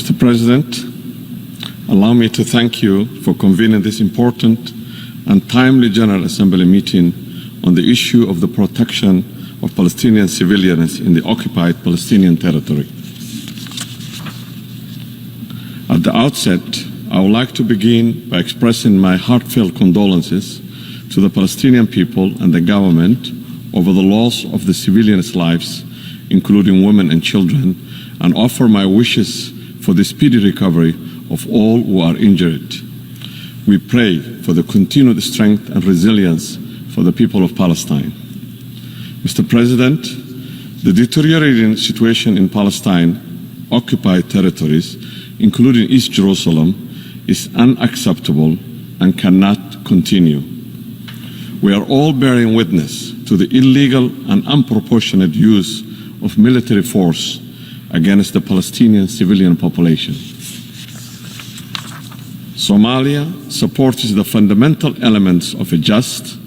Mr. President, allow me to thank you for convening this important and timely General Assembly meeting on the issue of the protection of Palestinian civilians in the occupied Palestinian territory. At the outset, I would like to begin by expressing my heartfelt condolences to the Palestinian people and the government over the loss of the civilians' lives, including women and children, and offer my wishes for the speedy recovery of all who are injured. We pray for the continued strength and resilience for the people of Palestine. Mr. President, the deteriorating situation in Palestine occupied territories, including East Jerusalem, is unacceptable and cannot continue. We are all bearing witness to the illegal and unproportionate use of military force against the Palestinian civilian population. Somalia supports the fundamental elements of a just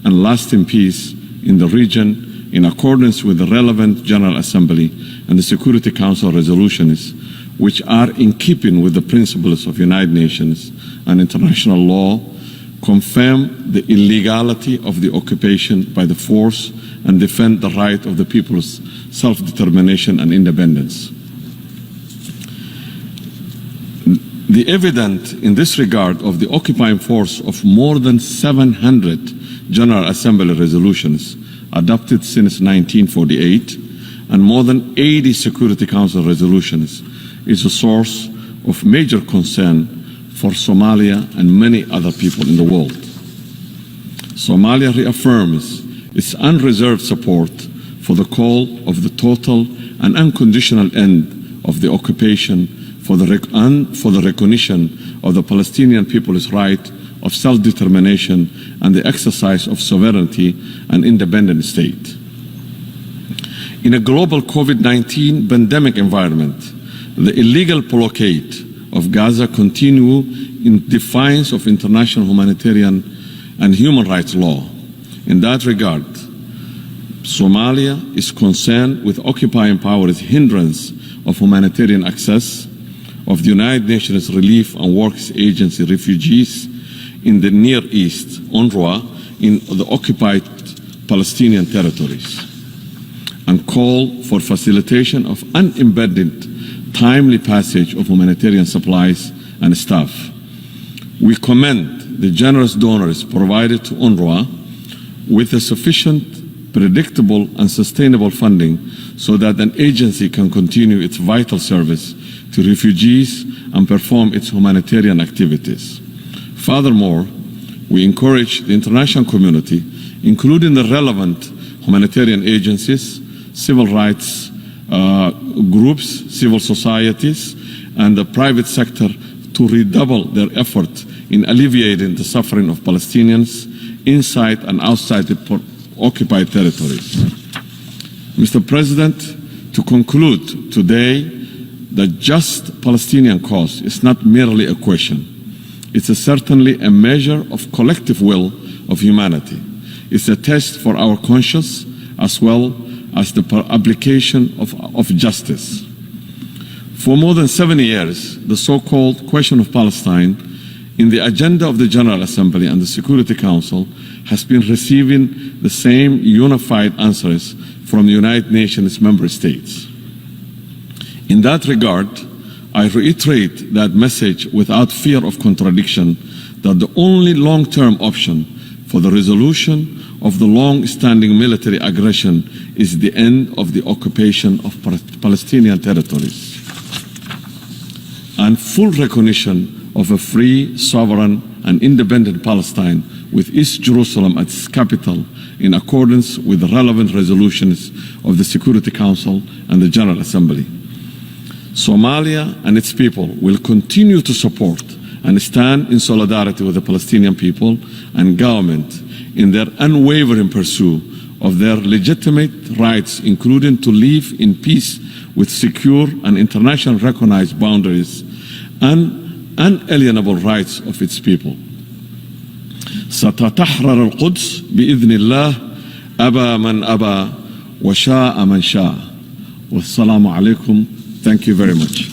and lasting peace in the region in accordance with the relevant General Assembly and the Security Council resolutions, which are in keeping with the principles of United Nations and international law, confirm the illegality of the occupation by the force, and defend the right of the people's self-determination and independence. The evidence in this regard of the occupying force of more than 700 General Assembly resolutions adopted since 1948 and more than 80 Security Council resolutions is a source of major concern for Somalia and many other people in the world. Somalia reaffirms its unreserved support for the call of the total and unconditional end of the occupation for the recognition of the Palestinian people's right of self-determination and the exercise of sovereignty and independent state. In a global COVID-19 pandemic environment, the illegal blockade of Gaza continue in defiance of international humanitarian and human rights law. In that regard, Somalia is concerned with occupying power's hindrance of humanitarian access of the United Nations Relief and Works Agency refugees in the Near East, UNRWA, in the occupied Palestinian territories, and call for facilitation of unimpeded timely passage of humanitarian supplies and staff. We commend the generous donors provided to UNRWA with a sufficient, predictable and sustainable funding so that an agency can continue its vital service to refugees and perform its humanitarian activities. Furthermore, we encourage the international community, including the relevant humanitarian agencies, civil rights groups, civil societies, and the private sector to redouble their effort in alleviating the suffering of Palestinians inside and outside the occupied territories. Mr. President, to conclude today, the just Palestinian cause is not merely a question. It's certainly a measure of collective will of humanity. It's a test for our conscience as well as the application of justice. For more than 70 years, the so-called question of Palestine in the agenda of the General Assembly and the Security Council has been receiving the same unified answers from the United Nations member states. In that regard, I reiterate that message without fear of contradiction that the only long-term option for the resolution of the long-standing military aggression is the end of the occupation of Palestinian territories and full recognition of a free, sovereign, and independent Palestine with East Jerusalem as its capital in accordance with the relevant resolutions of the Security Council and the General Assembly. Somalia and its people will continue to support and stand in solidarity with the Palestinian people and government in their unwavering pursuit of their legitimate rights, including to live in peace with secure and internationally recognized boundaries and unalienable rights of its people. ستتحرر القدس بإذن الله أبى من أبى وشاء من شاء. والسلام عليكم. Thank you very much.